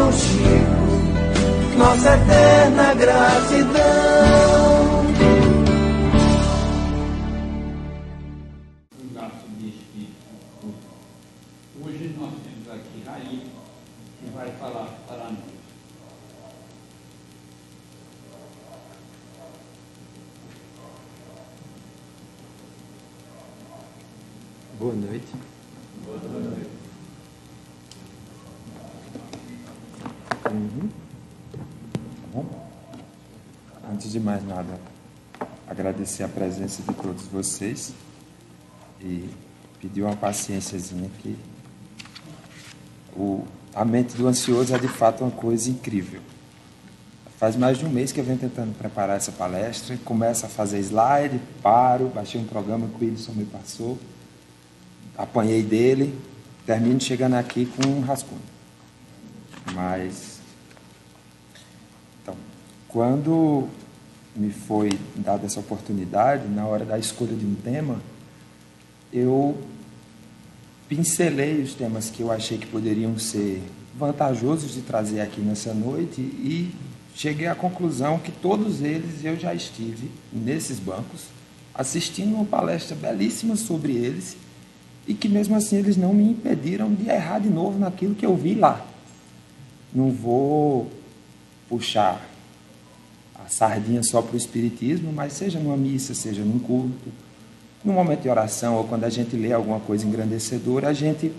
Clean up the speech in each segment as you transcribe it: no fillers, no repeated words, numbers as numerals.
irmão Chico, nossa eterna gratidão. Hoje nós temos aqui Raí, que vai falar para nós. Boa noite. Boa noite. Bom, antes de mais nada, agradecer a presença de todos vocês e pedir uma paciênciazinha que a mente do ansioso é de fato uma coisa incrível. Faz mais de um mês que eu venho tentando preparar essa palestra, começo a fazer slide, paro, baixei um programa que o Wilson me passou, apanhei dele, termino chegando aqui com um rascunho. Mas, então, quando me foi dada essa oportunidade, na hora da escolha de um tema, eu pincelei os temas que eu achei que poderiam ser vantajosos de trazer aqui nessa noite e cheguei à conclusão que todos eles eu já estive nesses bancos, assistindo uma palestra belíssima sobre eles e que mesmo assim eles não me impediram de errar de novo naquilo que eu vi lá. Não vou puxar a sardinha só para o espiritismo, mas seja numa missa, seja num culto, no momento de oração ou quando a gente lê alguma coisa engrandecedora, a gente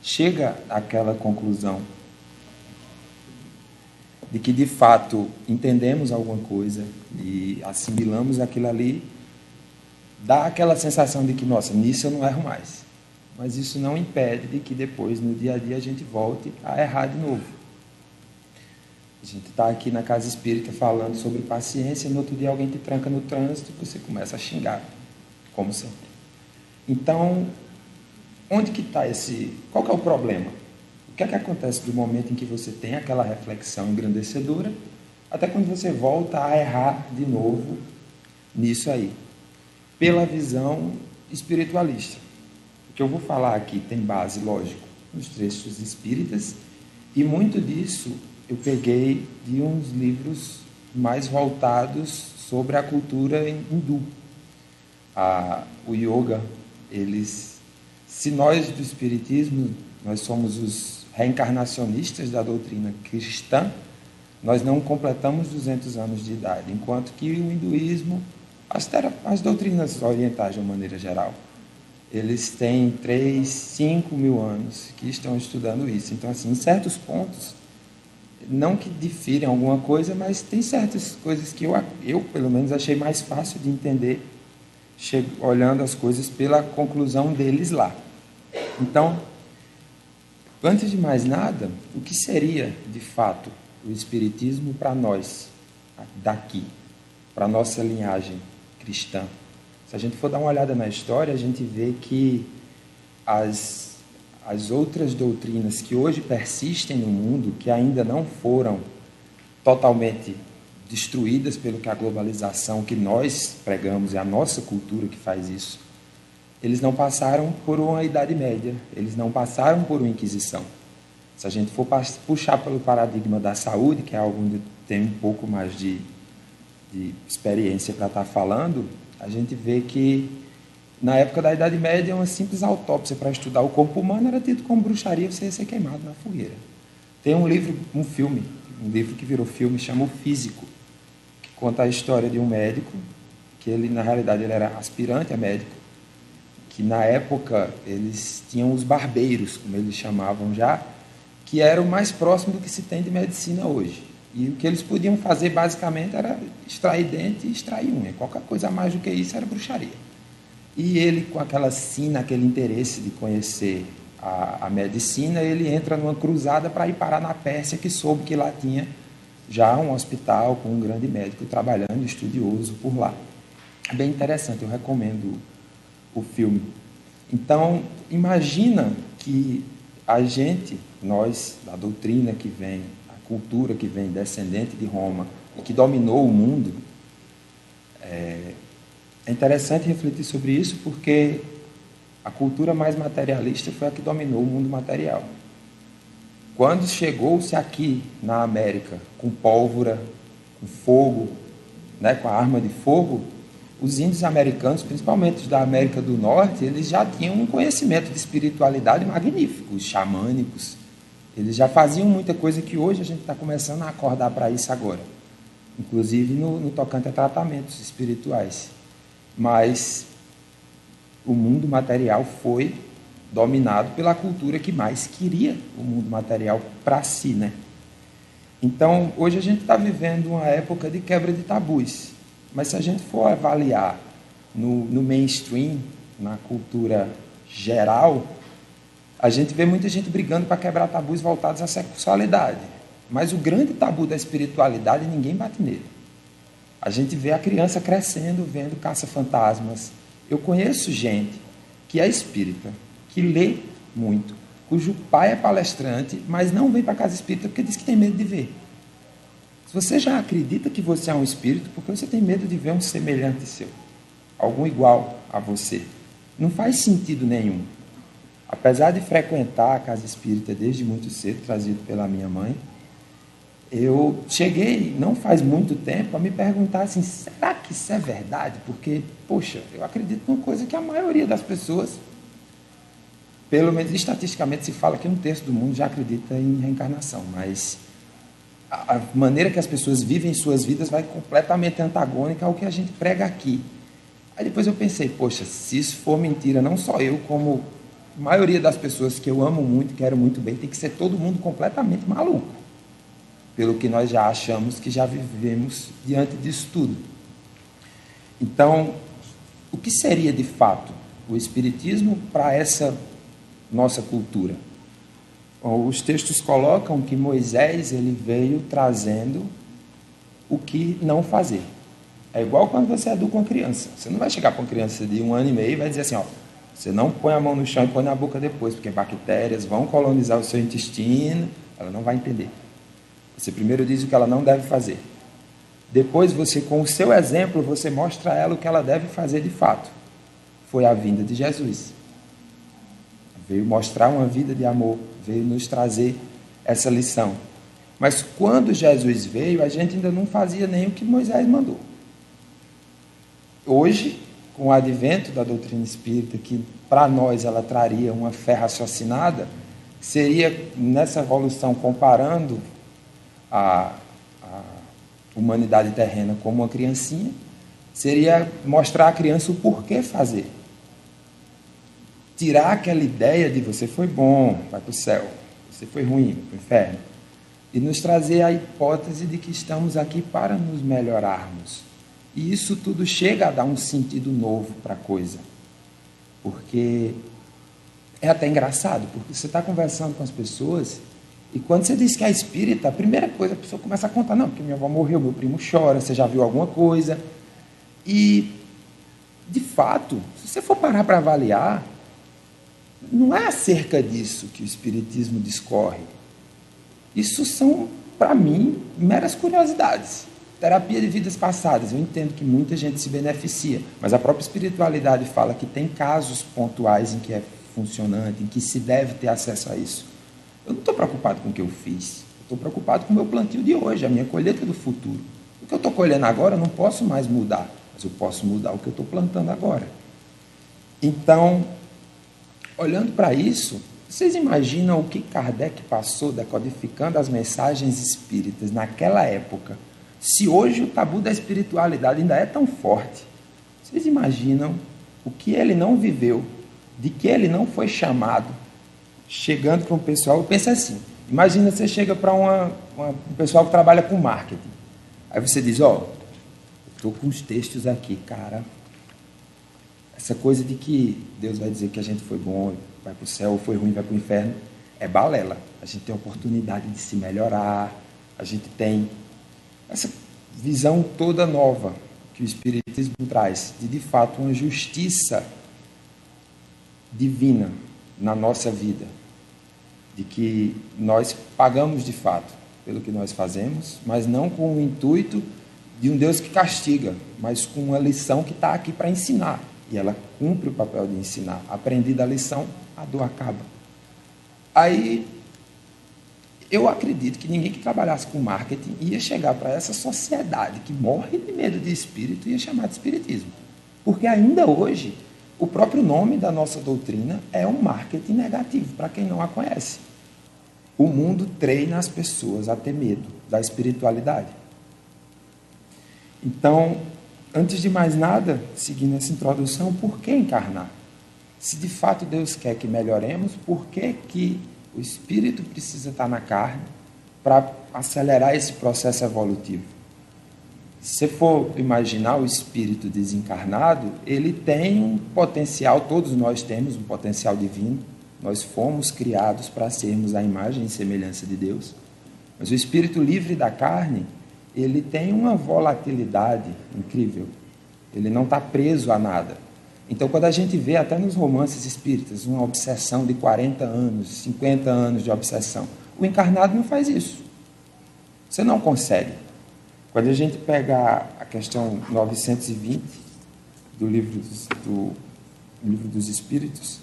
chega àquela conclusão de que, de fato, entendemos alguma coisa e assimilamos aquilo ali, dá aquela sensação de que, nossa, nisso eu não erro mais. Mas isso não impede de que depois, no dia a dia, a gente volte a errar de novo. A gente está aqui na Casa Espírita falando sobre paciência e no outro dia alguém te tranca no trânsito e você começa a xingar, como sempre. Então, onde que está qual que é o problema? O que é que acontece do momento em que você tem aquela reflexão engrandecedora até quando você volta a errar de novo nisso aí? Pela visão espiritualista. O que eu vou falar aqui tem base, lógico, nos trechos espíritas e muito disso eu peguei de uns livros mais voltados sobre a cultura hindu. O yoga, se nós do espiritismo, nós somos os reencarnacionistas da doutrina cristã, nós não completamos 200 anos de idade, enquanto que o hinduísmo, as doutrinas orientais de uma maneira geral, eles têm 3, 5 mil anos que estão estudando isso. Então, assim, em certos pontos, não que difirem alguma coisa, mas tem certas coisas que eu pelo menos, achei mais fácil de entender olhando as coisas pela conclusão deles lá. Então, antes de mais nada, o que seria, de fato, o espiritismo para nós, daqui, para a nossa linhagem cristã? Se a gente for dar uma olhada na história, a gente vê que as outras doutrinas que hoje persistem no mundo, que ainda não foram totalmente destruídas pelo que a globalização que nós pregamos, é a nossa cultura que faz isso, eles não passaram por uma Idade Média, eles não passaram por uma Inquisição. Se a gente for puxar pelo paradigma da saúde, que é algo onde tem um pouco mais de experiência para estar falando, a gente vê que na época da Idade Média, uma simples autópsia para estudar o corpo humano era tido como bruxaria, você ia ser queimado na fogueira. Tem um livro que virou filme, chama O Físico, que conta a história de um médico, que ele, na realidade, ele era aspirante a médico, que na época eles tinham os barbeiros, como eles chamavam já, que era o mais próximo do que se tem de medicina hoje. E o que eles podiam fazer, basicamente, era extrair dente e extrair unha. Qualquer coisa a mais do que isso era bruxaria. E ele, com aquela sina, aquele interesse de conhecer a medicina, ele entra numa cruzada para ir parar na Pérsia, que soube que lá tinha já um hospital com um grande médico trabalhando, estudioso por lá. É bem interessante, eu recomendo o filme. Então, imagina que a gente, nós, da doutrina que vem, a cultura que vem descendente de Roma e que dominou o mundo, é interessante refletir sobre isso porque a cultura mais materialista foi a que dominou o mundo material. quando chegou-se aqui na América com pólvora, com fogo, né, com a arma de fogo, os índios americanos, principalmente os da América do Norte, eles já tinham um conhecimento de espiritualidade magnífico, os xamânicos. Eles já faziam muita coisa que hoje a gente está começando a acordar para isso agora, inclusive no tocante a tratamentos espirituais. Mas o mundo material foi dominado pela cultura que mais queria o mundo material para si, né? Então, hoje a gente está vivendo uma época de quebra de tabus. Mas se a gente for avaliar no mainstream, na cultura geral, a gente vê muita gente brigando para quebrar tabus voltados à sexualidade. Mas o grande tabu da espiritualidade, ninguém bate nele. A gente vê a criança crescendo, vendo caça-fantasmas. Eu conheço gente que é espírita, que lê muito, cujo pai é palestrante, mas não vem para a casa espírita porque diz que tem medo de ver. Se você já acredita que você é um espírito, por que você tem medo de ver um semelhante seu? Algum igual a você? Não faz sentido nenhum. Apesar de frequentar a casa espírita desde muito cedo, trazido pela minha mãe, eu cheguei, não faz muito tempo, a me perguntar assim, será que isso é verdade? Porque, poxa, eu acredito numa coisa que a maioria das pessoas, pelo menos estatisticamente se fala que 1/3 do mundo já acredita em reencarnação, mas a maneira que as pessoas vivem suas vidas vai completamente antagônica ao que a gente prega aqui. Aí depois eu pensei, poxa, se isso for mentira, não só eu, como a maioria das pessoas que eu amo muito, quero muito bem, tem que ser todo mundo completamente maluco, pelo que nós já achamos que já vivemos diante disso tudo. Então, o que seria de fato o espiritismo para essa nossa cultura? Os textos colocam que Moisés ele veio trazendo o que não fazer. É igual quando você educa uma criança. Você não vai chegar para uma criança de 1 ano e meio e vai dizer assim, ó, você não põe a mão no chão e põe na boca depois, porque bactérias vão colonizar o seu intestino. Ela não vai entender. Você primeiro diz o que ela não deve fazer. Depois você, com o seu exemplo, você mostra a ela o que ela deve fazer de fato. Foi a vinda de Jesus. Veio mostrar uma vida de amor, veio nos trazer essa lição. Mas quando Jesus veio, a gente ainda não fazia nem o que Moisés mandou. Hoje, com o advento da doutrina espírita, que para nós ela traria uma fé raciocinada, seria nessa evolução, comparando a humanidade terrena como uma criancinha, seria mostrar à criança o porquê fazer. Tirar aquela ideia de você foi bom, vai para o céu, você foi ruim, vai para o inferno, e nos trazer a hipótese de que estamos aqui para nos melhorarmos. E isso tudo chega a dar um sentido novo para a coisa, porque é até engraçado, porque você está conversando com as pessoas e quando você diz que é espírita, a primeira coisa a pessoa começa a contar, não, porque minha avó morreu, meu primo chora, você já viu alguma coisa? E, de fato, se você for parar para avaliar, não é acerca disso que o espiritismo discorre. Isso são, para mim, meras curiosidades. Terapia de vidas passadas, eu entendo que muita gente se beneficia, mas a própria espiritualidade fala que tem casos pontuais em que é funcionante, em que se deve ter acesso a isso. Eu não estou preocupado com o que eu fiz, eu estou preocupado com o meu plantio de hoje, a minha colheita do futuro. O que eu estou colhendo agora eu não posso mais mudar, mas eu posso mudar o que eu estou plantando agora. Então, olhando para isso, vocês imaginam o que Kardec passou decodificando as mensagens espíritas naquela época? Se hoje o tabu da espiritualidade ainda é tão forte, vocês imaginam o que ele não viveu, de que ele não foi chamado, chegando para um pessoal, pensa assim, imagina você chega para um pessoal que trabalha com marketing, aí você diz, ó, eu estou com os textos aqui, cara, essa coisa de que Deus vai dizer que a gente foi bom, vai para o céu, foi ruim, vai para o inferno, é balela. A gente tem a oportunidade de se melhorar, a gente tem essa visão toda nova que o Espiritismo traz, de fato, uma justiça divina na nossa vida, de que nós pagamos de fato pelo que nós fazemos, mas não com o intuito de um Deus que castiga, mas com uma lição que está aqui para ensinar. E ela cumpre o papel de ensinar. Aprendida a lição, a dor acaba. Aí, Eu acredito que ninguém que trabalhasse com marketing ia chegar para essa sociedade que morre de medo de espírito e ia chamar de espiritismo. Porque ainda hoje, o próprio nome da nossa doutrina é um marketing negativo, para quem não a conhece. O mundo treina as pessoas a ter medo da espiritualidade. Então, antes de mais nada, seguindo essa introdução, por que encarnar? Se de fato Deus quer que melhoremos, por que o espírito precisa estar na carne para acelerar esse processo evolutivo? Se você for imaginar o espírito desencarnado, ele tem um potencial, todos nós temos um potencial divino, nós fomos criados para sermos a imagem e semelhança de Deus, mas o espírito livre da carne, ele tem uma volatilidade incrível, ele não está preso a nada. Então, quando a gente vê até nos romances espíritas uma obsessão de 40 anos, 50 anos de obsessão, o encarnado não faz isso. Você não consegue. Quando a gente pegar a questão 920 do livro dos Espíritos,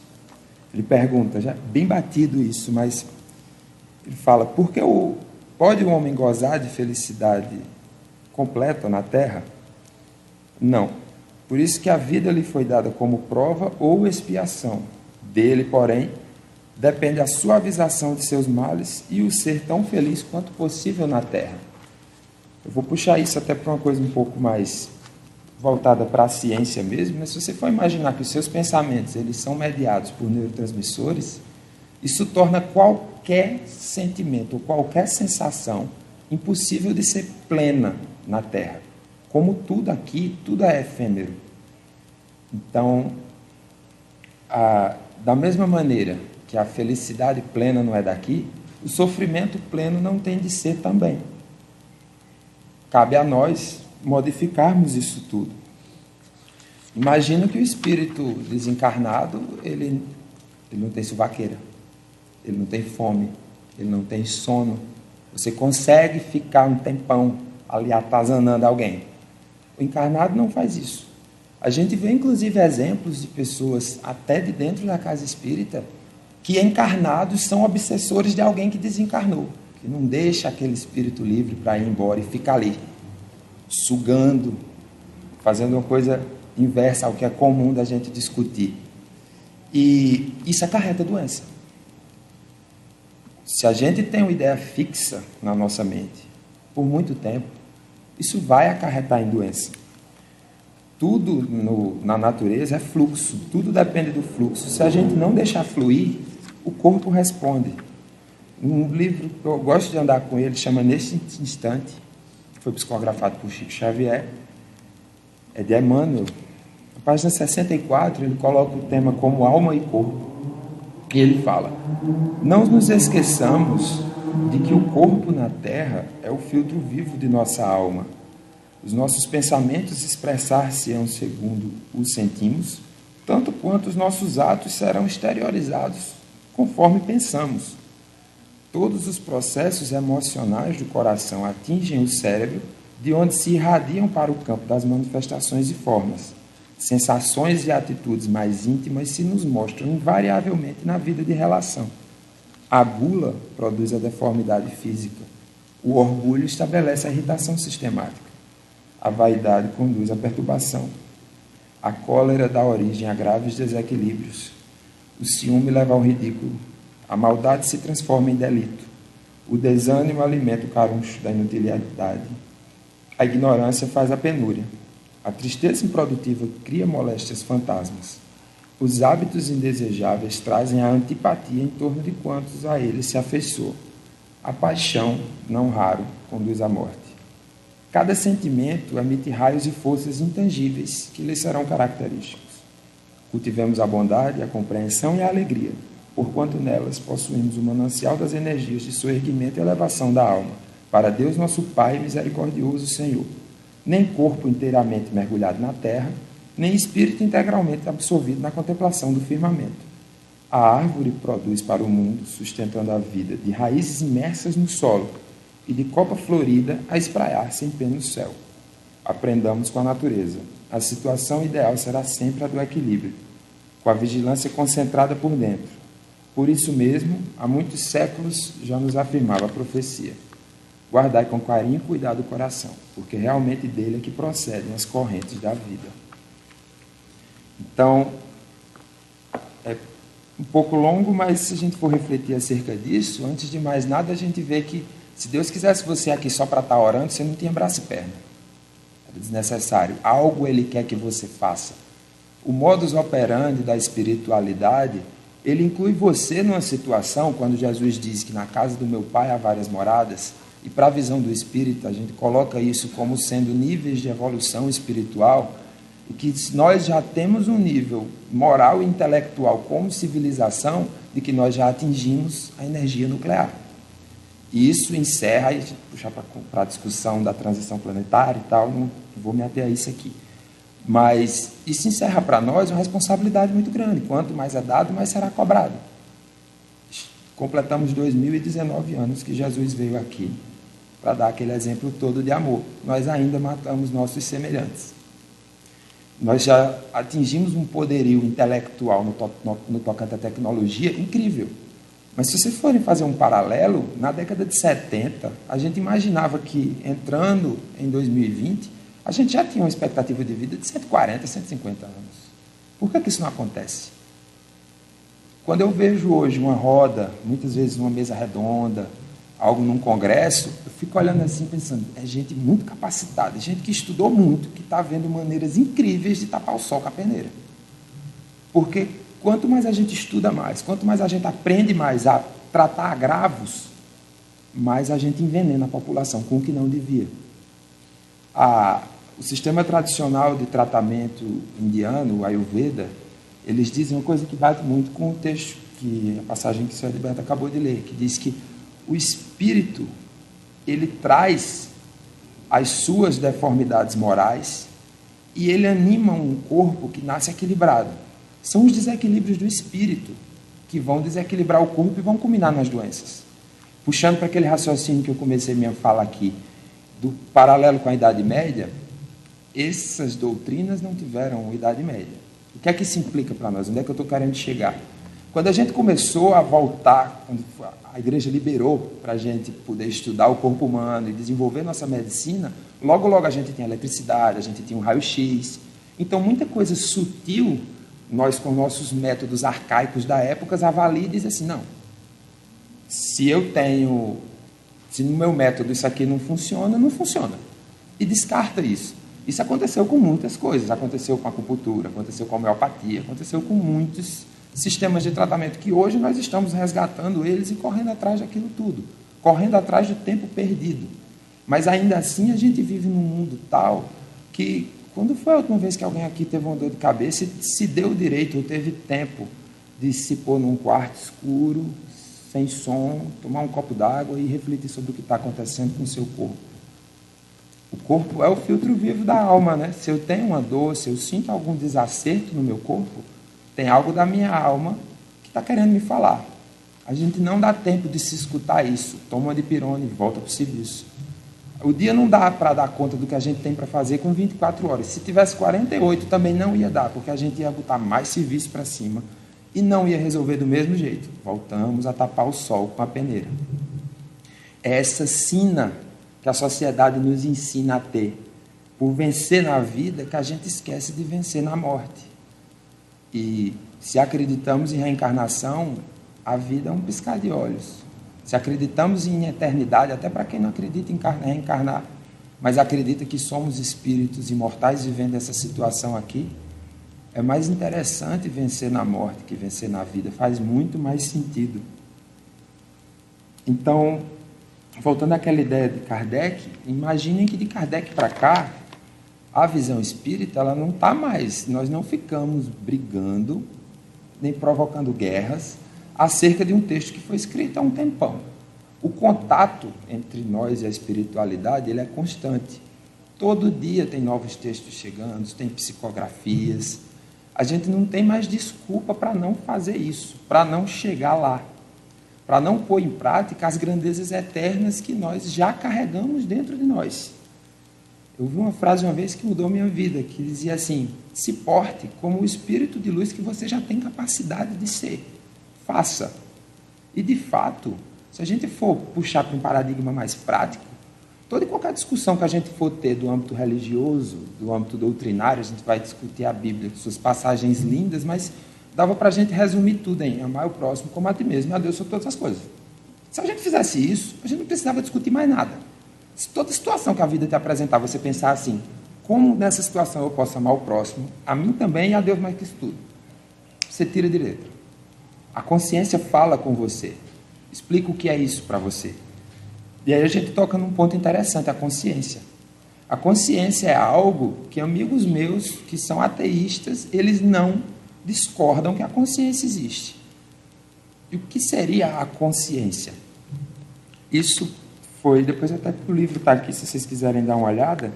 ele pergunta, já bem batido isso, mas ele fala, por que pode o homem gozar de felicidade completa na Terra? Não. Por isso que a vida lhe foi dada como prova ou expiação. Dele, porém, depende a suavização de seus males e o ser tão feliz quanto possível na Terra. Eu vou puxar isso até para uma coisa um pouco mais voltada para a ciência mesmo, mas se você for imaginar que os seus pensamentos eles são mediados por neurotransmissores, isso torna qualquer sentimento ou qualquer sensação impossível de ser plena na Terra. Como tudo aqui, tudo é efêmero. Então, da mesma maneira que a felicidade plena não é daqui, o sofrimento pleno não tem de ser também. Cabe a nós modificarmos isso tudo. Imagina que o espírito desencarnado, ele não tem suvaqueira, ele não tem fome, ele não tem sono. Você consegue ficar um tempão ali atazanando alguém. O encarnado não faz isso. A gente vê, inclusive, exemplos de pessoas, até de dentro da casa espírita, que encarnados são obsessores de alguém que desencarnou, que não deixa aquele espírito livre para ir embora e fica ali, sugando, fazendo uma coisa inversa ao que é comum da gente discutir. E isso acarreta doença. Se a gente tem uma ideia fixa na nossa mente por muito tempo, isso vai acarretar em doença. Tudo na natureza é fluxo, tudo depende do fluxo. Se a gente não deixar fluir, o corpo responde. Um livro que eu gosto de andar com ele, chama Neste Instante, foi psicografado por Chico Xavier, é de Emmanuel. Na página 64, ele coloca o tema como alma e corpo. E ele fala, não nos esqueçamos de que o corpo na Terra é o filtro vivo de nossa alma. Os nossos pensamentos expressar-se-ão segundo os sentimos, tanto quanto os nossos atos serão exteriorizados conforme pensamos. Todos os processos emocionais do coração atingem o cérebro, de onde se irradiam para o campo das manifestações e formas. Sensações e atitudes mais íntimas se nos mostram invariavelmente na vida de relação. A gula produz a deformidade física. O orgulho estabelece a irritação sistemática. A vaidade conduz à perturbação. A cólera dá origem a graves desequilíbrios. O ciúme leva ao ridículo. A maldade se transforma em delito. O desânimo alimenta o caruncho da inutilidade. A ignorância faz a penúria. A tristeza improdutiva cria moléstias fantasmas. Os hábitos indesejáveis trazem a antipatia em torno de quantos a eles se afeiçoam. A paixão, não raro, conduz à morte. Cada sentimento emite raios e forças intangíveis que lhes serão característicos. Cultivemos a bondade, a compreensão e a alegria, porquanto nelas possuímos o manancial das energias de soerguimento e elevação da alma, para Deus nosso Pai misericordioso Senhor. Nem corpo inteiramente mergulhado na terra, nem espírito integralmente absorvido na contemplação do firmamento. A árvore produz para o mundo, sustentando a vida, de raízes imersas no solo e de copa florida a espraiar-se em pleno céu. Aprendamos com a natureza. A situação ideal será sempre a do equilíbrio, com a vigilância concentrada por dentro. Por isso mesmo, há muitos séculos já nos afirmava a profecia: guardai com carinho e cuidado o coração, porque realmente dele é que procedem as correntes da vida. Então, é um pouco longo, mas se a gente for refletir acerca disso, antes de mais nada, a gente vê que se Deus quisesse você aqui só para estar orando, você não tinha braço e perna. Era desnecessário. Algo Ele quer que você faça. O modus operandi da espiritualidade, ele inclui você numa situação, quando Jesus diz que na casa do meu Pai há várias moradas, e para a visão do Espírito, a gente coloca isso como sendo níveis de evolução espiritual, e que nós já temos um nível moral e intelectual como civilização de que nós já atingimos a energia nuclear. E isso encerra, e puxar para a discussão da transição planetária e tal, não vou me ater a isso aqui. Mas isso encerra para nós uma responsabilidade muito grande. Quanto mais é dado, mais será cobrado. Completamos 2019 anos que Jesus veio aqui para dar aquele exemplo todo de amor. Nós ainda matamos nossos semelhantes. Nós já atingimos um poderio intelectual no tocante à tecnologia incrível. Mas se vocês forem fazer um paralelo, na década de 70, a gente imaginava que, entrando em 2020, a gente já tinha uma expectativa de vida de 140, 150 anos. Por que isso não acontece? Quando eu vejo hoje uma roda, muitas vezes uma mesa redonda, algo num congresso, eu fico olhando assim, pensando, é gente muito capacitada, gente que estudou muito, que está vendo maneiras incríveis de tapar o sol com a peneira. Porque quanto mais a gente estuda mais, quanto mais a gente aprende mais a tratar agravos, mais a gente envenena a população com o que não devia. O sistema tradicional de tratamento indiano, o Ayurveda, eles dizem uma coisa que bate muito com o texto, que a passagem que o senhor Heriberto acabou de ler, que diz que o espírito, ele traz as suas deformidades morais e ele anima um corpo que nasce equilibrado. São os desequilíbrios do espírito que vão desequilibrar o corpo e vão culminar nas doenças. Puxando para aquele raciocínio que eu comecei minha fala aqui, do paralelo com a Idade Média, essas doutrinas não tiveram Idade Média. O que é que isso implica para nós? Onde é que eu estou querendo chegar? Quando a gente começou a voltar, quando a igreja liberou para a gente poder estudar o corpo humano e desenvolver nossa medicina, logo a gente tinha eletricidade, a gente tinha um raio-x. Então, muita coisa sutil, nós com nossos métodos arcaicos da época, avalia e diz assim, não, se no meu método isso aqui não funciona, não funciona. E descarta isso. Isso aconteceu com muitas coisas, aconteceu com a acupuntura, aconteceu com a homeopatia, aconteceu com muitos sistemas de tratamento que hoje nós estamos resgatando eles e correndo atrás daquilo tudo, correndo atrás do tempo perdido. Mas ainda assim a gente vive num mundo tal que, quando foi a última vez que alguém aqui teve uma dor de cabeça e se deu o direito ou teve tempo de se pôr num quarto escuro, sem som, tomar um copo d'água e refletir sobre o que está acontecendo com o seu corpo? O corpo é o filtro vivo da alma, né? Se eu tenho uma dor, se eu sinto algum desacerto no meu corpo, tem algo da minha alma que está querendo me falar. A gente não dá tempo de se escutar isso. Toma uma dipirona e volta para o serviço. O dia não dá para dar conta do que a gente tem para fazer com 24 horas. Se tivesse 48, também não ia dar, porque a gente ia botar mais serviço para cima e não ia resolver do mesmo jeito. Voltamos a tapar o sol com a peneira. É essa sina que a sociedade nos ensina a ter, por vencer na vida, que a gente esquece de vencer na morte. E se acreditamos em reencarnação, a vida é um piscar de olhos. Se acreditamos em eternidade, até para quem não acredita em reencarnar, mas acredita que somos espíritos imortais vivendo essa situação aqui, é mais interessante vencer na morte que vencer na vida. Faz muito mais sentido. Então, voltando àquela ideia de Kardec, imaginem que de Kardec para cá, a visão espírita, ela não está mais. Nós não ficamos brigando, nem provocando guerras, acerca de um texto que foi escrito há um tempão. O contato entre nós e a espiritualidade, ele é constante. Todo dia tem novos textos chegando, tem psicografias. A gente não tem mais desculpa para não fazer isso, para não chegar lá, para não pôr em prática as grandezas eternas que nós já carregamos dentro de nós. Eu vi uma frase uma vez que mudou minha vida, que dizia assim: se porte como o espírito de luz que você já tem capacidade de ser. Faça, E, de fato, se a gente for puxar para um paradigma mais prático, toda e qualquer discussão que a gente for ter do âmbito religioso, do âmbito doutrinário, a gente vai discutir a Bíblia, suas passagens lindas, mas dava para a gente resumir tudo em amar o próximo como a ti mesmo e a Deus sobre todas as coisas. Se a gente fizesse isso, a gente não precisava discutir mais nada. Se toda situação que a vida te apresentar, você pensar assim, como nessa situação eu posso amar o próximo, a mim também e a Deus mais que isso tudo, você tira de letra. A consciência fala com você, explica o que é isso para você. E aí a gente toca num ponto interessante, a consciência. A consciência é algo que amigos meus que são ateístas, eles não discordam que a consciência existe. E o que seria a consciência? Isso foi, depois até que o livro está aqui, se vocês quiserem dar uma olhada,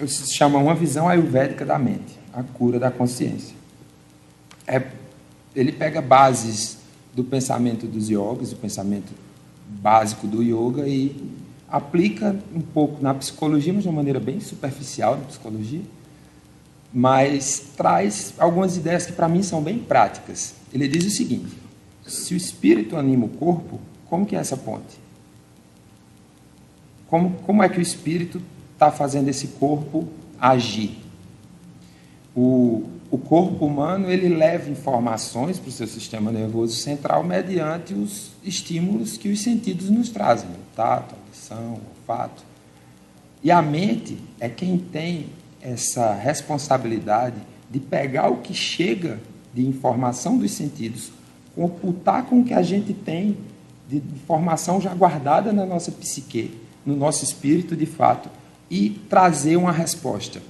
se chama Uma Visão Ayurvédica da Mente, a cura da consciência. Ele pega bases do pensamento dos yogis, o pensamento básico do yoga, e aplica um pouco na psicologia, mas de uma maneira bem superficial na psicologia, mas traz algumas ideias que para mim são bem práticas. Ele diz o seguinte: se o espírito anima o corpo, como que é essa ponte? Como é que o espírito está fazendo esse corpo agir? O corpo humano, ele leva informações para o seu sistema nervoso central mediante os estímulos que os sentidos nos trazem, o tato, a audição, o olfato. E a mente é quem tem essa responsabilidade de pegar o que chega de informação dos sentidos, computar com o que a gente tem de informação já guardada na nossa psique, no nosso espírito de fato, e trazer uma resposta.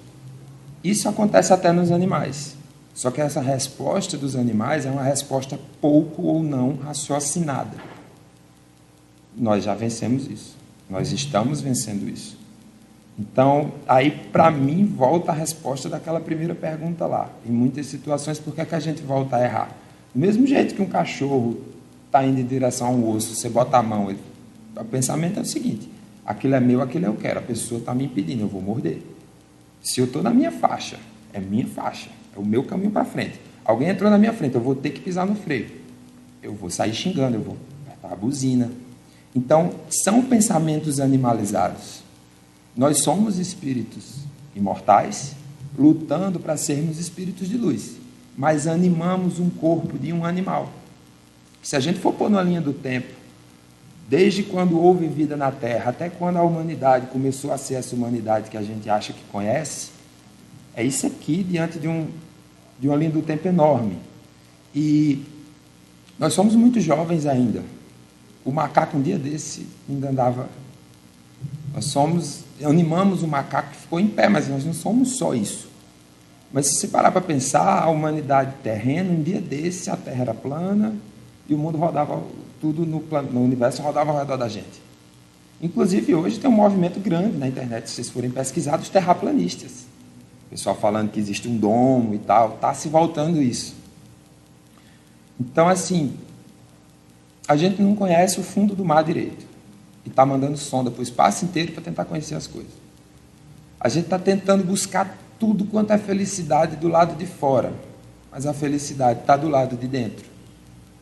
Isso acontece até nos animais. Só que essa resposta dos animais é uma resposta pouco ou não raciocinada. Nós já vencemos isso. Nós estamos vencendo isso. Então, aí, para mim, volta a resposta daquela primeira pergunta lá. Em muitas situações, por que é que a gente volta a errar? Do mesmo jeito que um cachorro está indo em direção a um osso, você bota a mão, o pensamento é o seguinte: aquilo é meu, aquilo eu quero. A pessoa está me impedindo, eu vou morder. Se eu estou na minha faixa, é minha faixa, é o meu caminho para frente. Alguém entrou na minha frente, eu vou ter que pisar no freio. Eu vou sair xingando, eu vou apertar a buzina. Então, são pensamentos animalizados. Nós somos espíritos imortais, lutando para sermos espíritos de luz, mas animamos um corpo de um animal. Se a gente for pôr na linha do tempo, desde quando houve vida na Terra, até quando a humanidade começou a ser essa humanidade que a gente acha que conhece, é isso aqui diante de uma linha do tempo enorme. E nós somos muito jovens ainda. O macaco, um dia desse, ainda andava... animamos o macaco que ficou em pé, mas nós não somos só isso. Mas se você parar para pensar, a humanidade terrena, um dia desse, a Terra era plana e o mundo rodava... tudo no universo rodava ao redor da gente. Inclusive, hoje tem um movimento grande na internet, se vocês forem pesquisar, dos terraplanistas. O pessoal falando que existe um domo e tal, está se voltando isso. Então, assim, a gente não conhece o fundo do mar direito. E está mandando sonda para o espaço inteiro para tentar conhecer as coisas. A gente está tentando buscar tudo quanto é felicidade do lado de fora, mas a felicidade está do lado de dentro.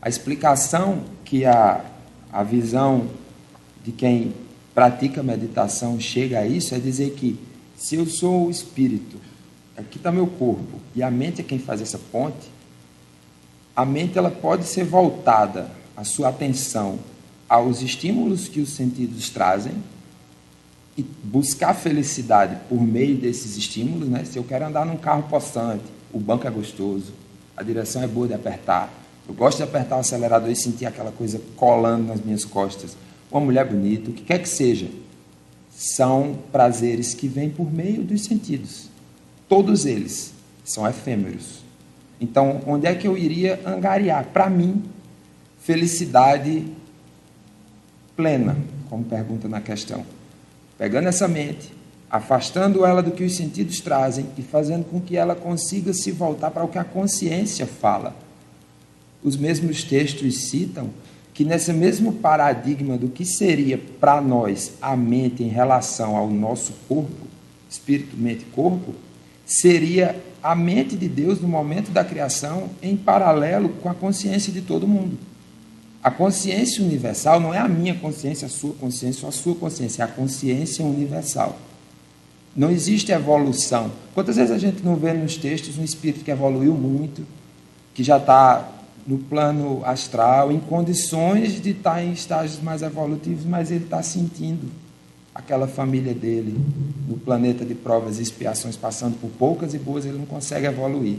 A explicação que a visão de quem pratica meditação chega a isso é dizer que se eu sou o espírito, aqui está meu corpo, e a mente é quem faz essa ponte, a mente ela pode ser voltada, a sua atenção, aos estímulos que os sentidos trazem e buscar felicidade por meio desses estímulos, né? Se eu quero andar num carro possante, o banco é gostoso, a direção é boa de apertar, eu gosto de apertar o acelerador e sentir aquela coisa colando nas minhas costas. Uma mulher bonita, o que quer que seja. São prazeres que vêm por meio dos sentidos. Todos eles são efêmeros. Então, onde é que eu iria angariar? Para mim, felicidade plena, como pergunta na questão. Pegando essa mente, afastando ela do que os sentidos trazem e fazendo com que ela consiga se voltar para o que a consciência fala. Os mesmos textos citam que nesse mesmo paradigma do que seria para nós a mente em relação ao nosso corpo, espírito, mente e corpo, seria a mente de Deus no momento da criação em paralelo com a consciência de todo mundo. A consciência universal não é a minha consciência, a sua consciência ou a sua consciência, é a consciência universal. Não existe evolução. Quantas vezes a gente não vê nos textos um espírito que evoluiu muito, que já está no plano astral, em condições de estar em estágios mais evolutivos, mas ele está sentindo aquela família dele no planeta de provas e expiações, passando por poucas e boas, ele não consegue evoluir.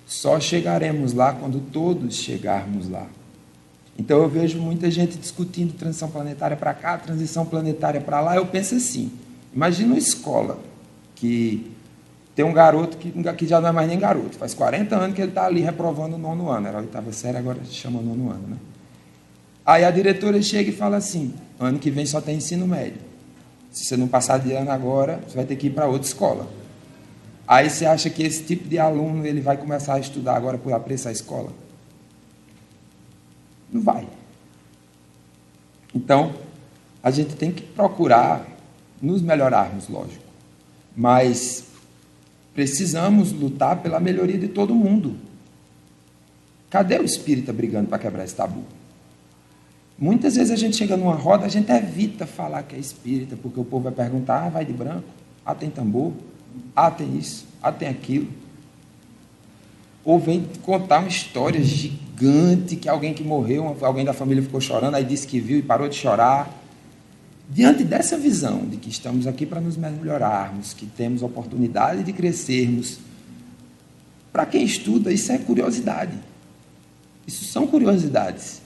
Só chegaremos lá quando todos chegarmos lá. Então eu vejo muita gente discutindo transição planetária para cá, transição planetária para lá. Eu penso assim, imagina uma escola que tem um garoto que já não é mais nem garoto, faz 40 anos que ele está ali reprovando o 9º ano, era a 8ª série, agora chama 9º ano, né? Aí a diretora chega e fala assim, ano que vem só tem ensino médio, se você não passar de ano agora, você vai ter que ir para outra escola. Aí você acha que esse tipo de aluno ele vai começar a estudar agora por apreço à escola? Não vai. Então, a gente tem que procurar nos melhorarmos, lógico, mas precisamos lutar pela melhoria de todo mundo. Cadê o espírita brigando para quebrar esse tabu? Muitas vezes a gente chega numa roda, a gente evita falar que é espírita, porque o povo vai perguntar, vai de branco, tem tambor, tem isso, tem aquilo. Ou vem contar uma história gigante, que alguém que morreu, alguém da família ficou chorando, aí disse que viu e parou de chorar. Diante dessa visão de que estamos aqui para nos melhorarmos, que temos oportunidade de crescermos, para quem estuda, isso é curiosidade. Isso são curiosidades.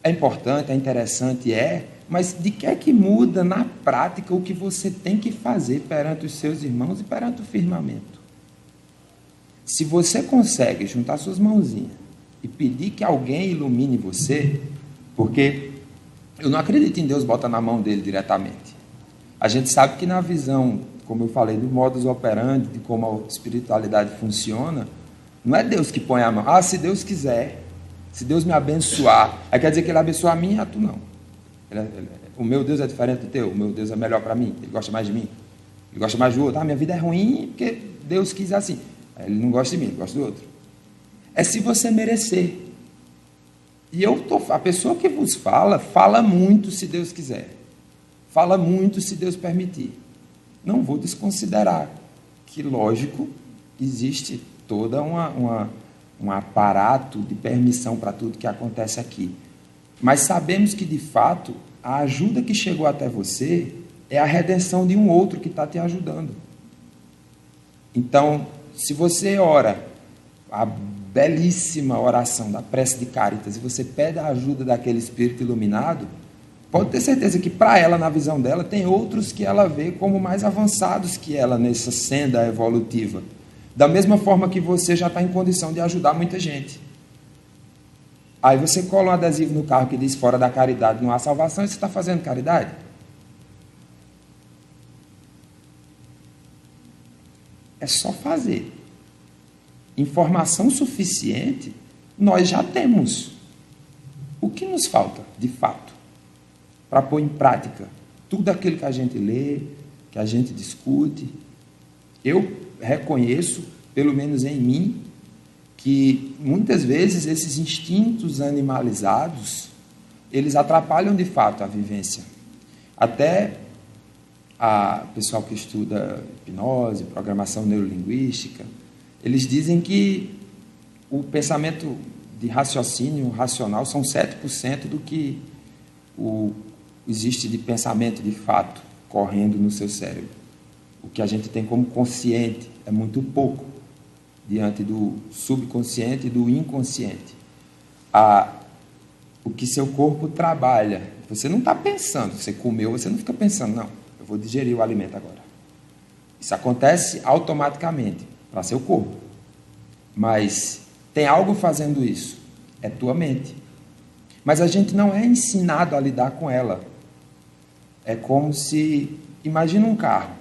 É importante, é interessante, mas de que é que muda na prática o que você tem que fazer perante os seus irmãos e perante o firmamento? Se você consegue juntar suas mãozinhas e pedir que alguém ilumine você, porque eu não acredito em Deus botar na mão dele diretamente. A gente sabe que na visão, como eu falei, do modus operandi, de como a espiritualidade funciona, não é Deus que põe a mão. Se Deus quiser, se Deus me abençoar, aí quer dizer que ele abençoa a mim e a tu não. O meu Deus é diferente do teu, o meu Deus é melhor para mim, ele gosta mais de mim, ele gosta mais do outro. Minha vida é ruim porque Deus quis assim. Ele não gosta de mim, ele gosta do outro. É se você merecer. E a pessoa que vos fala muito se Deus quiser. Fala muito se Deus permitir. Não vou desconsiderar que, lógico, existe toda um aparato de permissão para tudo que acontece aqui. Mas sabemos que, de fato, a ajuda que chegou até você é a redenção de um outro que está te ajudando. Então, se você ora a belíssima oração da prece de Cáritas e você pede a ajuda daquele espírito iluminado, pode ter certeza que para ela, na visão dela, tem outros que ela vê como mais avançados que ela nessa senda evolutiva. Da mesma forma que você já está em condição de ajudar muita gente. Aí você cola um adesivo no carro que diz fora da caridade não há salvação e você está fazendo caridade? É só fazer. Informação suficiente nós já temos. O que nos falta, de fato, para pôr em prática tudo aquilo que a gente lê, que a gente discute? Eu reconheço, pelo menos em mim, que muitas vezes esses instintos animalizados, eles atrapalham de fato a vivência. Até o pessoal que estuda hipnose, programação neurolinguística, eles dizem que o pensamento de raciocínio racional são 7% do que existe de pensamento de fato correndo no seu cérebro. O que a gente tem como consciente é muito pouco diante do subconsciente e do inconsciente. O que seu corpo trabalha, você não está pensando, você comeu, você não fica pensando, não, eu vou digerir o alimento agora. Isso acontece automaticamente para seu corpo. Mas tem algo fazendo isso, é tua mente. Mas a gente não é ensinado a lidar com ela. É como se, imagina um carro.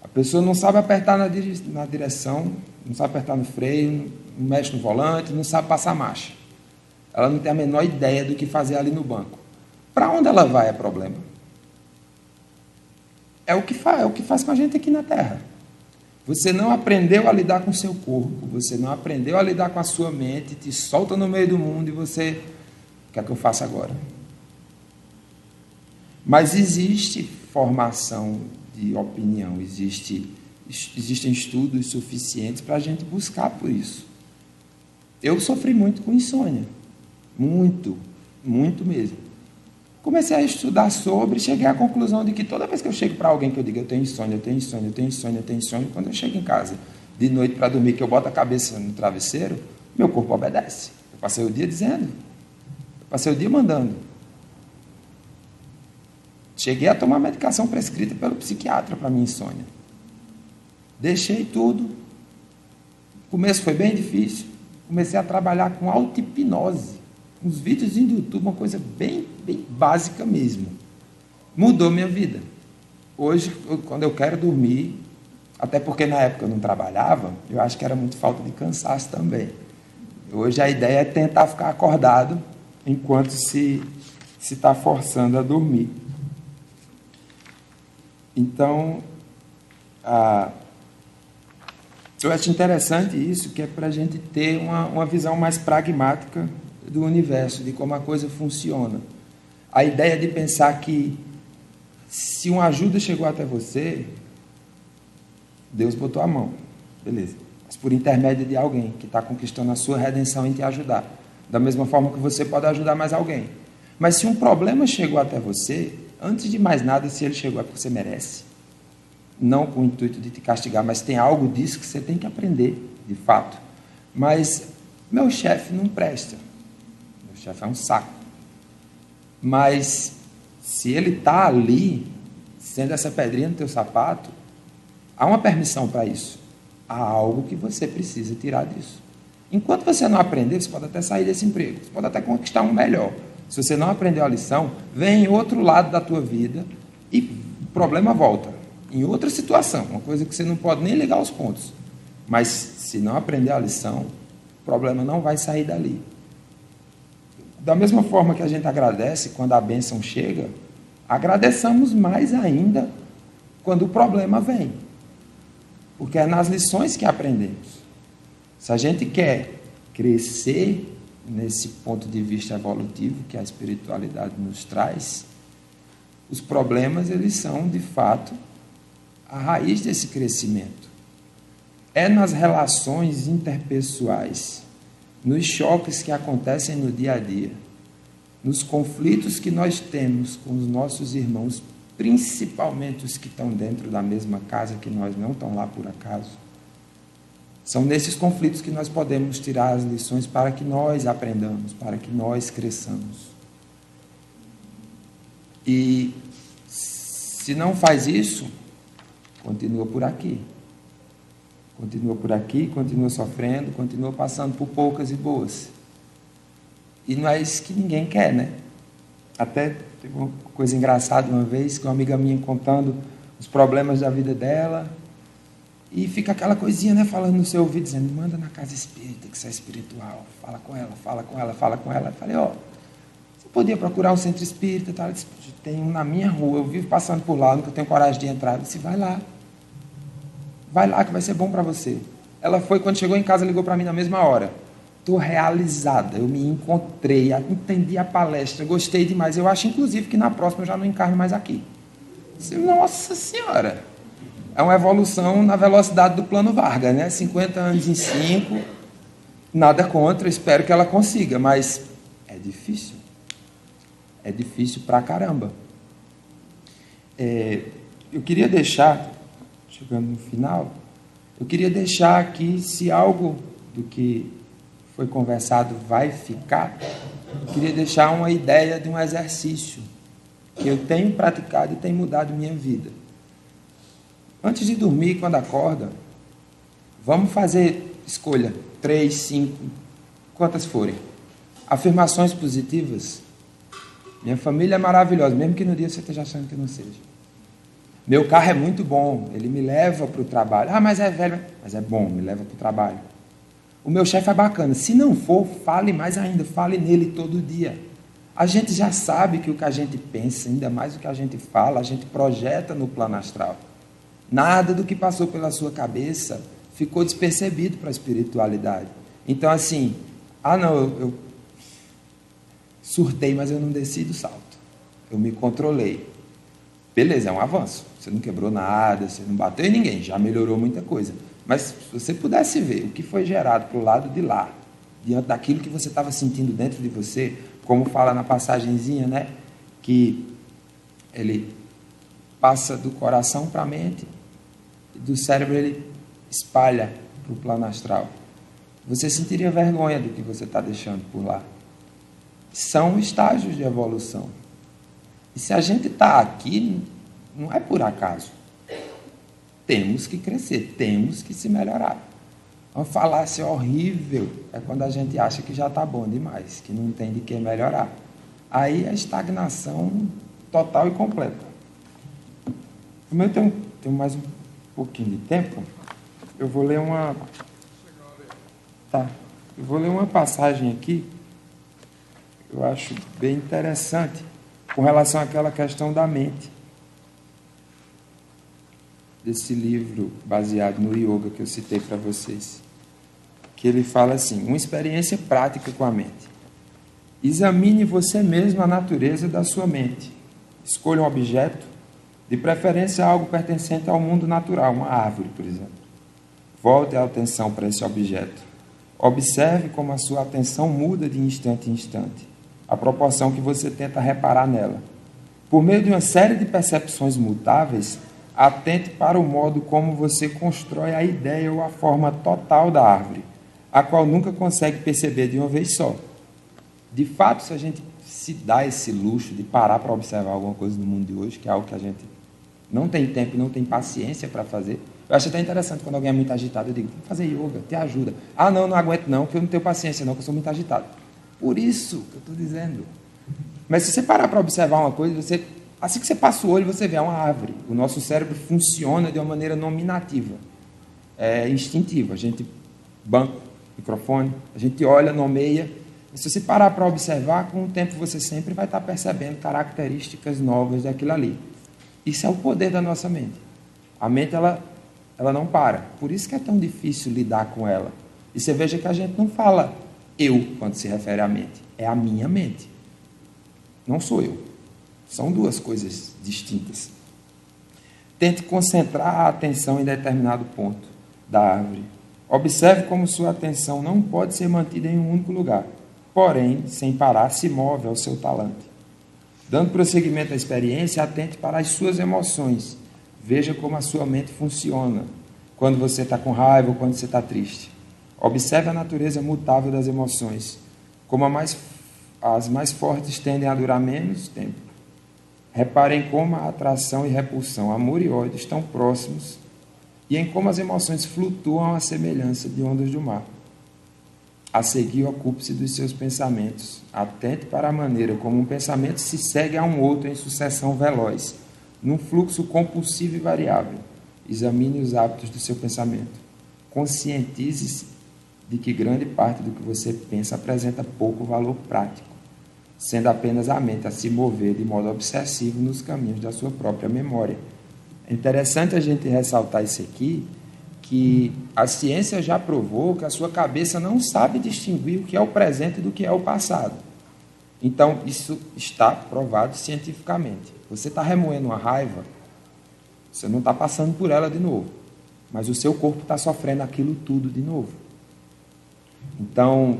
A pessoa não sabe apertar na direção, não sabe apertar no freio, não mexe no volante, não sabe passar marcha. Ela não tem a menor ideia do que fazer ali no banco. Para onde ela vai é problema. É o que faz com a gente aqui na Terra. Você não aprendeu a lidar com o seu corpo, você não aprendeu a lidar com a sua mente, te solta no meio do mundo e você... O que é que eu faço agora? Mas existe formação de opinião, existem estudos suficientes para a gente buscar por isso. Eu sofri muito com insônia. Muito, muito mesmo. Comecei a estudar sobre, cheguei à conclusão de que toda vez que eu chego para alguém que eu digo eu tenho insônia, eu tenho insônia, eu tenho insônia, eu tenho insônia, quando eu chego em casa de noite para dormir, que eu boto a cabeça no travesseiro, meu corpo obedece. Eu passei o dia dizendo, eu passei o dia mandando. Cheguei a tomar medicação prescrita pelo psiquiatra para minha insônia. Deixei tudo. O começo foi bem difícil. Comecei a trabalhar com auto-hipnose. Uns vídeos do YouTube, uma coisa bem básica mesmo. Mudou minha vida. Hoje, quando eu quero dormir, até porque na época eu não trabalhava, eu acho que era muito falta de cansaço também. Hoje a ideia é tentar ficar acordado enquanto se está forçando a dormir. Então, eu acho interessante isso, que é para a gente ter uma visão mais pragmática do universo, de como a coisa funciona. A ideia de pensar que se uma ajuda chegou até você, Deus botou a mão, beleza. Mas por intermédio de alguém que está conquistando a sua redenção em te ajudar. Da mesma forma que você pode ajudar mais alguém. Mas se um problema chegou até você, antes de mais nada, se ele chegou é porque você merece. Não com o intuito de te castigar, mas tem algo disso que você tem que aprender, de fato. Mas meu chefe não presta. Meu chefe é um saco. Mas se ele está ali, sendo essa pedrinha no teu sapato, há uma permissão para isso. Há algo que você precisa tirar disso. Enquanto você não aprender, você pode até sair desse emprego, você pode até conquistar um melhor. Se você não aprendeu a lição, vem outro lado da tua vida e o problema volta. Em outra situação, uma coisa que você não pode nem ligar os pontos. Mas se não aprender a lição, o problema não vai sair dali. Da mesma forma que a gente agradece quando a bênção chega, agradeçamos mais ainda quando o problema vem. Porque é nas lições que aprendemos. Se a gente quer crescer nesse ponto de vista evolutivo que a espiritualidade nos traz, os problemas, eles são, de fato, a raiz desse crescimento. É nas relações interpessoais, nos choques que acontecem no dia a dia, nos conflitos que nós temos com os nossos irmãos, principalmente os que estão dentro da mesma casa que nós, não estão lá por acaso. São nesses conflitos que nós podemos tirar as lições para que nós aprendamos, para que nós cresçamos. E se não faz isso, continua por aqui. Continua por aqui, continua sofrendo, continua passando por poucas e boas. E não é isso que ninguém quer, né? Até teve uma coisa engraçada uma vez, que uma amiga minha contando os problemas da vida dela, e fica aquela coisinha, né, falando no seu ouvido, dizendo, manda na casa espírita, que isso é espiritual, fala com ela, fala com ela, fala com ela. Eu falei, você podia procurar um centro espírita, tá? Tem um na minha rua, eu vivo passando por lá, nunca tenho coragem de entrar. Eu disse, vai lá que vai ser bom para você. Ela foi, quando chegou em casa, ligou para mim na mesma hora. Estou realizada, eu me encontrei, entendi a palestra, gostei demais. Eu acho, inclusive, que na próxima eu já não encarno mais aqui. Eu disse, nossa Senhora! É uma evolução na velocidade do plano Vargas, né? 50 anos em 5, nada contra, espero que ela consiga, mas é difícil. É difícil pra caramba. Eu queria deixar, chegando no final, eu queria deixar aqui, se algo do que foi conversado vai ficar, eu queria deixar uma ideia de um exercício que eu tenho praticado e tem mudado minha vida. Antes de dormir, quando acorda, vamos fazer escolha, 3, 5, quantas forem. Afirmações positivas. Minha família é maravilhosa, mesmo que no dia você esteja achando que não seja. Meu carro é muito bom, ele me leva para o trabalho. Mas é velho, mas é bom, me leva para o trabalho. O meu chefe é bacana, se não for, fale mais ainda, fale nele todo dia. A gente já sabe que o que a gente pensa, ainda mais o que a gente fala, a gente projeta no plano astral. Nada do que passou pela sua cabeça ficou despercebido para a espiritualidade. Então, assim, não, eu surtei, mas eu não desci do salto. Eu me controlei. Beleza, é um avanço. Você não quebrou nada, você não bateu em ninguém, já melhorou muita coisa. Mas se você pudesse ver o que foi gerado para o lado de lá, diante daquilo que você estava sentindo dentro de você, como fala na passagenzinha, né? Que ele passa do coração para a mente, e do cérebro ele espalha para o plano astral. Você sentiria vergonha do que você está deixando por lá. São estágios de evolução. E se a gente está aqui, não é por acaso. Temos que crescer, temos que se melhorar. Uma falácia horrível é quando a gente acha que já está bom demais, que não tem de que melhorar. Aí é estagnação total e completa. Como eu tenho mais um pouquinho de tempo, eu vou ler uma passagem aqui, eu acho bem interessante, com relação àquela questão da mente. Desse livro baseado no yoga que eu citei para vocês. Que ele fala assim: uma experiência prática com a mente. Examine você mesmo a natureza da sua mente. Escolha um objeto, de preferência algo pertencente ao mundo natural, uma árvore, por exemplo. Volte a atenção para esse objeto. Observe como a sua atenção muda de instante em instante, à proporção que você tenta reparar nela. Por meio de uma série de percepções mutáveis, atente para o modo como você constrói a ideia ou a forma total da árvore, a qual nunca consegue perceber de uma vez só. De fato, se a gente se dá esse luxo de parar para observar alguma coisa no mundo de hoje, que é algo que a gente não tem tempo e não tem paciência para fazer, eu acho até interessante quando alguém é muito agitado, eu digo, tem que fazer yoga, te ajuda. Não aguento não, porque eu não tenho paciência não, porque eu sou muito agitado. Por isso que eu estou dizendo. Mas se você parar para observar uma coisa, assim que você passa o olho, você vê uma árvore. O nosso cérebro funciona de uma maneira nominativa, instintiva. A gente banca o microfone, a gente olha, nomeia. Se você parar para observar, com o tempo você sempre vai estar percebendo características novas daquilo ali. Isso é o poder da nossa mente. A mente, ela não para. Por isso que é tão difícil lidar com ela. E você veja que a gente não fala eu quando se refere à mente. É a minha mente. Não sou eu. São duas coisas distintas. Tente concentrar a atenção em determinado ponto da árvore. Observe como sua atenção não pode ser mantida em um único lugar. Porém, sem parar, se move ao seu talante. Dando prosseguimento à experiência, atente para as suas emoções. Veja como a sua mente funciona. Quando você está com raiva ou quando você está triste. Observe a natureza mutável das emoções. Como as mais fortes tendem a durar menos tempo. Reparem como a atração e repulsão, amor e ódio estão próximos e em como as emoções flutuam à semelhança de ondas do mar. A seguir, ocupe-se dos seus pensamentos. Atente para a maneira como um pensamento se segue a um outro em sucessão veloz, num fluxo compulsivo e variável. Examine os hábitos do seu pensamento. Conscientize-se de que grande parte do que você pensa apresenta pouco valor prático, sendo apenas a mente a se mover de modo obsessivo nos caminhos da sua própria memória. É interessante a gente ressaltar isso aqui, que a ciência já provou que a sua cabeça não sabe distinguir o que é o presente do que é o passado. Então, isso está provado cientificamente. Você está remoendo uma raiva, você não está passando por ela de novo, mas o seu corpo está sofrendo aquilo tudo de novo. Então,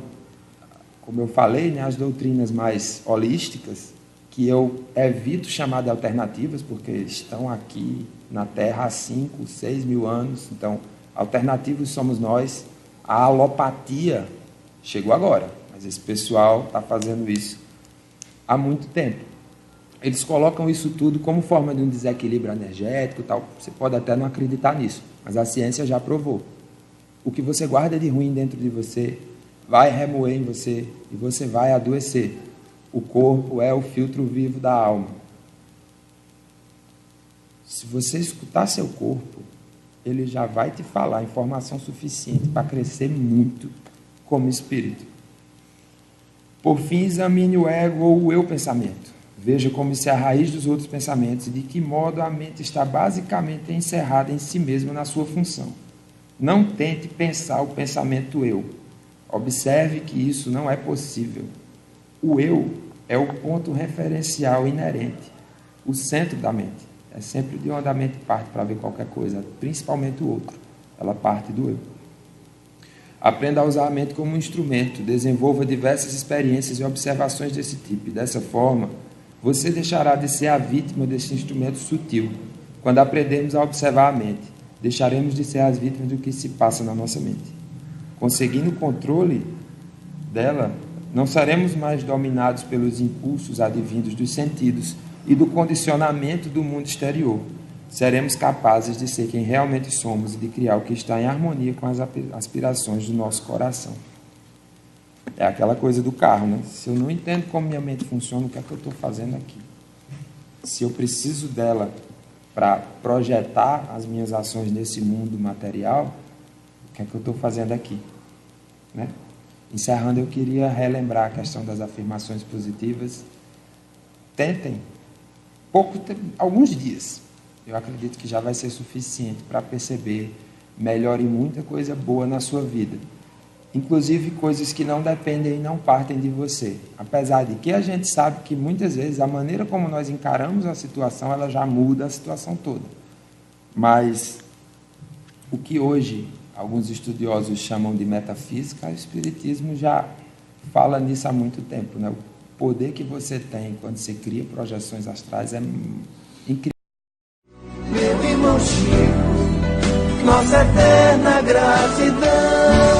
como eu falei, né, as doutrinas mais holísticas, que eu evito chamar de alternativas, porque estão aqui na Terra há 5, 6 mil anos, então alternativos somos nós. A alopatia chegou agora, mas esse pessoal está fazendo isso há muito tempo. Eles colocam isso tudo como forma de um desequilíbrio energético e tal. Você pode até não acreditar nisso, mas a ciência já provou. O que você guarda de ruim dentro de você vai remoer em você e você vai adoecer. O corpo é o filtro vivo da alma. Se você escutar seu corpo, ele já vai te falar informação suficiente para crescer muito como espírito. Por fim, examine o ego ou o eu pensamento. Veja como isso é a raiz dos outros pensamentos e de que modo a mente está basicamente encerrada em si mesma na sua função. Não tente pensar o pensamento eu. Observe que isso não é possível. O eu é o ponto referencial inerente, o centro da mente. É sempre de onde a mente parte para ver qualquer coisa, principalmente o outro. Ela parte do eu. Aprenda a usar a mente como um instrumento, desenvolva diversas experiências e observações desse tipo. E dessa forma, você deixará de ser a vítima desse instrumento sutil. Quando aprendermos a observar a mente, deixaremos de ser as vítimas do que se passa na nossa mente. Conseguindo o controle dela, não seremos mais dominados pelos impulsos advindos dos sentidos e do condicionamento do mundo exterior. Seremos capazes de ser quem realmente somos e de criar o que está em harmonia com as aspirações do nosso coração. É aquela coisa do carro, né? Se eu não entendo como minha mente funciona, o que é que eu estou fazendo aqui? Se eu preciso dela para projetar as minhas ações nesse mundo material, o que é que eu estou fazendo aqui? Né? Encerrando, eu queria relembrar a questão das afirmações positivas. Tentem, alguns dias, eu acredito que já vai ser suficiente para perceber, melhore muita coisa boa na sua vida. Inclusive coisas que não dependem e não partem de você. Apesar de que a gente sabe que muitas vezes a maneira como nós encaramos a situação, ela já muda a situação toda. Mas o que hoje alguns estudiosos chamam de metafísica, o Espiritismo já fala nisso há muito tempo, né? O poder que você tem quando você cria projeções astrais é incrível. Meu irmão Chico, nossa eterna gratidão.